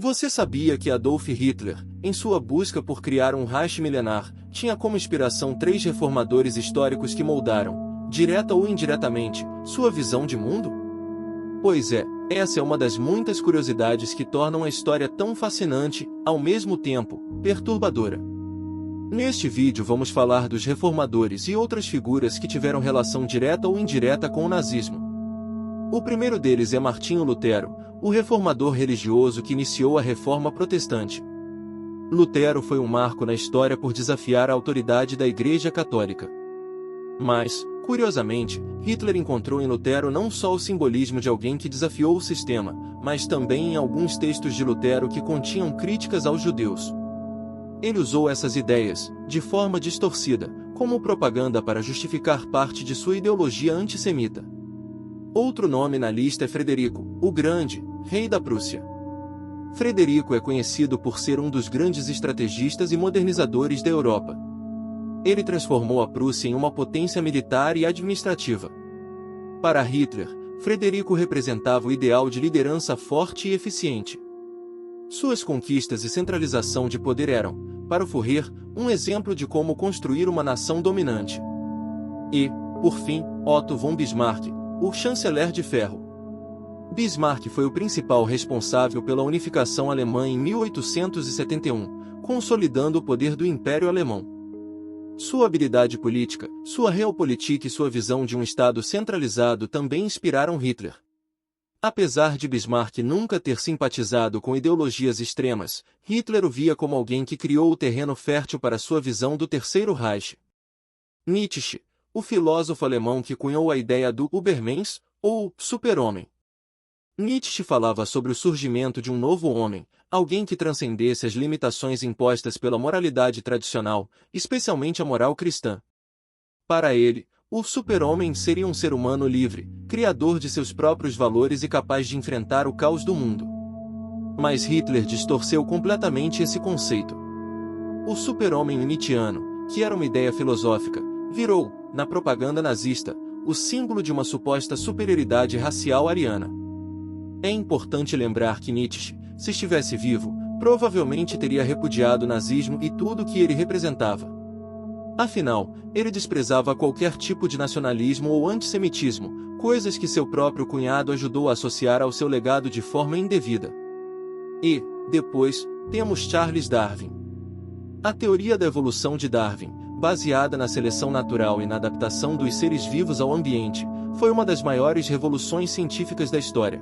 Você sabia que Adolf Hitler, em sua busca por criar um Reich milenar, tinha como inspiração três reformadores históricos que moldaram, direta ou indiretamente, sua visão de mundo? Pois é, essa é uma das muitas curiosidades que tornam a história tão fascinante, ao mesmo tempo, perturbadora. Neste vídeo vamos falar dos reformadores e outras figuras que tiveram relação direta ou indireta com o nazismo. O primeiro deles é Martinho Lutero, o reformador religioso que iniciou a Reforma Protestante. Lutero foi um marco na história por desafiar a autoridade da Igreja Católica. Mas, curiosamente, Hitler encontrou em Lutero não só o simbolismo de alguém que desafiou o sistema, mas também em alguns textos de Lutero que continham críticas aos judeus. Ele usou essas ideias, de forma distorcida, como propaganda para justificar parte de sua ideologia antissemita. Outro nome na lista é Frederico, o Grande, rei da Prússia. Frederico é conhecido por ser um dos grandes estrategistas e modernizadores da Europa. Ele transformou a Prússia em uma potência militar e administrativa. Para Hitler, Frederico representava o ideal de liderança forte e eficiente. Suas conquistas e centralização de poder eram, para o Führer, um exemplo de como construir uma nação dominante. E, por fim, Otto von Bismarck, o chanceler de ferro. Bismarck foi o principal responsável pela unificação alemã em 1871, consolidando o poder do Império Alemão. Sua habilidade política, sua realpolitik e sua visão de um Estado centralizado também inspiraram Hitler. Apesar de Bismarck nunca ter simpatizado com ideologias extremas, Hitler o via como alguém que criou o terreno fértil para sua visão do Terceiro Reich. Nietzsche, o filósofo alemão que cunhou a ideia do Übermensch, ou super-homem. Nietzsche falava sobre o surgimento de um novo homem, alguém que transcendesse as limitações impostas pela moralidade tradicional, especialmente a moral cristã. Para ele, o super-homem seria um ser humano livre, criador de seus próprios valores e capaz de enfrentar o caos do mundo. Mas Hitler distorceu completamente esse conceito. O super-homem nietzschiano, que era uma ideia filosófica, virou, na propaganda nazista, o símbolo de uma suposta superioridade racial ariana. É importante lembrar que Nietzsche, se estivesse vivo, provavelmente teria repudiado o nazismo e tudo o que ele representava. Afinal, ele desprezava qualquer tipo de nacionalismo ou antissemitismo, coisas que seu próprio cunhado ajudou a associar ao seu legado de forma indevida. E, depois, temos Charles Darwin. A teoria da evolução de Darwin, baseada na seleção natural e na adaptação dos seres vivos ao ambiente, foi uma das maiores revoluções científicas da história.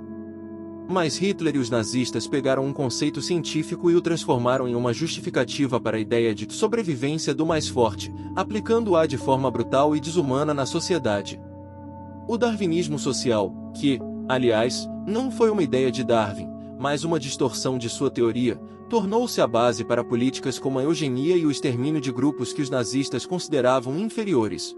Mas Hitler e os nazistas pegaram um conceito científico e o transformaram em uma justificativa para a ideia de sobrevivência do mais forte, aplicando-a de forma brutal e desumana na sociedade. O darwinismo social, que, aliás, não foi uma ideia de Darwin, mas uma distorção de sua teoria, tornou-se a base para políticas como a eugenia e o extermínio de grupos que os nazistas consideravam inferiores.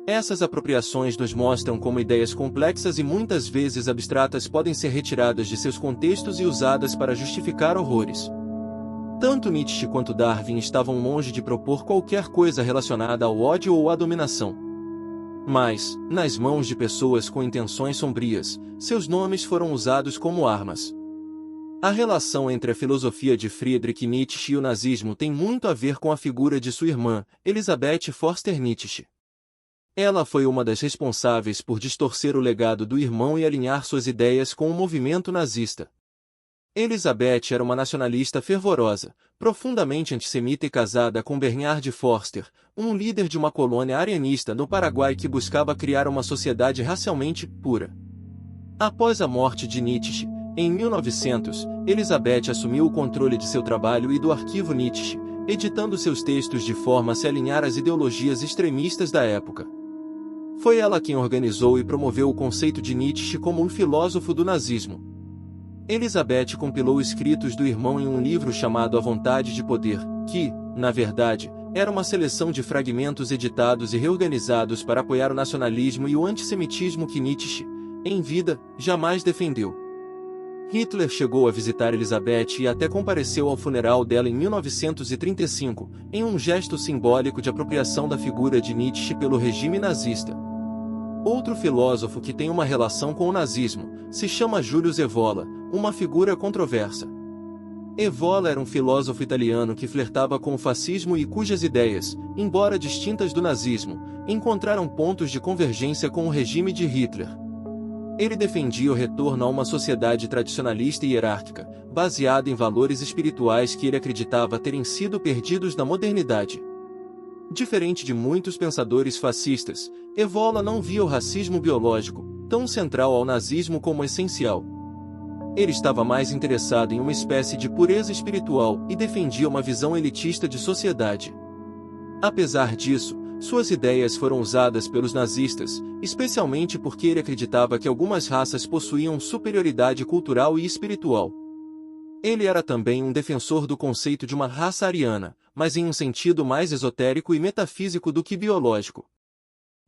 Essas apropriações nos mostram como ideias complexas e muitas vezes abstratas podem ser retiradas de seus contextos e usadas para justificar horrores. Tanto Nietzsche quanto Darwin estavam longe de propor qualquer coisa relacionada ao ódio ou à dominação. Mas, nas mãos de pessoas com intenções sombrias, seus nomes foram usados como armas. A relação entre a filosofia de Friedrich Nietzsche e o nazismo tem muito a ver com a figura de sua irmã, Elisabeth Förster Nietzsche. Ela foi uma das responsáveis por distorcer o legado do irmão e alinhar suas ideias com o movimento nazista. Elisabeth era uma nacionalista fervorosa, profundamente antissemita e casada com Bernhard Förster, um líder de uma colônia arianista no Paraguai que buscava criar uma sociedade racialmente pura. Após a morte de Nietzsche, em 1900, Elisabeth assumiu o controle de seu trabalho e do arquivo Nietzsche, editando seus textos de forma a se alinhar às ideologias extremistas da época. Foi ela quem organizou e promoveu o conceito de Nietzsche como um filósofo do nazismo. Elisabeth compilou escritos do irmão em um livro chamado A Vontade de Poder, que, na verdade, era uma seleção de fragmentos editados e reorganizados para apoiar o nacionalismo e o antissemitismo que Nietzsche, em vida, jamais defendeu. Hitler chegou a visitar Elisabeth e até compareceu ao funeral dela em 1935, em um gesto simbólico de apropriação da figura de Nietzsche pelo regime nazista. Outro filósofo que tem uma relação com o nazismo se chama Julius Evola, uma figura controversa. Evola era um filósofo italiano que flertava com o fascismo e cujas ideias, embora distintas do nazismo, encontraram pontos de convergência com o regime de Hitler. Ele defendia o retorno a uma sociedade tradicionalista e hierárquica, baseada em valores espirituais que ele acreditava terem sido perdidos na modernidade. Diferente de muitos pensadores fascistas, Evola não via o racismo biológico, tão central ao nazismo, como essencial. Ele estava mais interessado em uma espécie de pureza espiritual e defendia uma visão elitista de sociedade. Apesar disso, suas ideias foram usadas pelos nazistas, especialmente porque ele acreditava que algumas raças possuíam superioridade cultural e espiritual. Ele era também um defensor do conceito de uma raça ariana, mas em um sentido mais esotérico e metafísico do que biológico.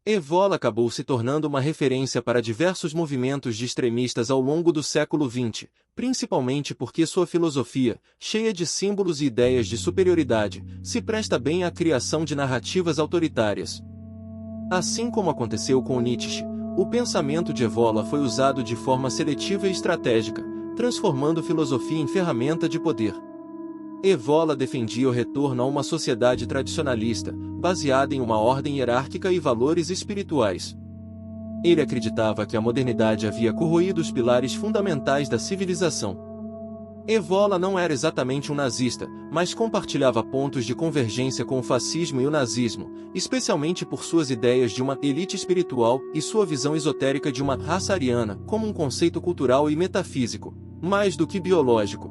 Evola acabou se tornando uma referência para diversos movimentos de extremistas ao longo do século XX, principalmente porque sua filosofia, cheia de símbolos e ideias de superioridade, se presta bem à criação de narrativas autoritárias. Assim como aconteceu com Nietzsche, o pensamento de Evola foi usado de forma seletiva e estratégica, transformando filosofia em ferramenta de poder. Evola defendia o retorno a uma sociedade tradicionalista, baseada em uma ordem hierárquica e valores espirituais. Ele acreditava que a modernidade havia corroído os pilares fundamentais da civilização. Evola não era exatamente um nazista, mas compartilhava pontos de convergência com o fascismo e o nazismo, especialmente por suas ideias de uma elite espiritual e sua visão esotérica de uma raça ariana como um conceito cultural e metafísico, mais do que biológico.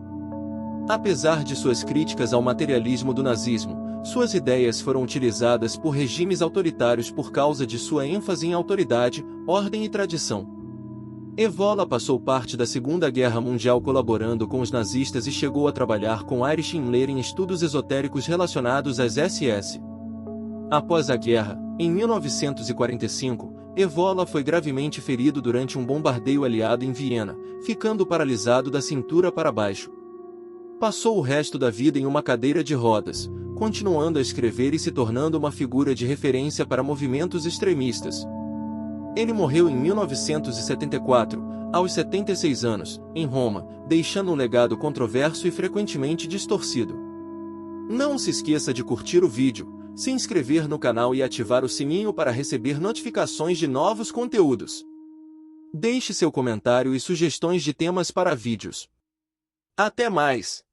Apesar de suas críticas ao materialismo do nazismo, suas ideias foram utilizadas por regimes autoritários por causa de sua ênfase em autoridade, ordem e tradição. Evola passou parte da Segunda Guerra Mundial colaborando com os nazistas e chegou a trabalhar com Heinrich Himmler em estudos esotéricos relacionados às SS. Após a guerra, em 1945, Evola foi gravemente ferido durante um bombardeio aliado em Viena, ficando paralisado da cintura para baixo. Passou o resto da vida em uma cadeira de rodas, continuando a escrever e se tornando uma figura de referência para movimentos extremistas. Ele morreu em 1974, aos 76 anos, em Roma, deixando um legado controverso e frequentemente distorcido. Não se esqueça de curtir o vídeo, se inscrever no canal e ativar o sininho para receber notificações de novos conteúdos. Deixe seu comentário e sugestões de temas para vídeos. Até mais!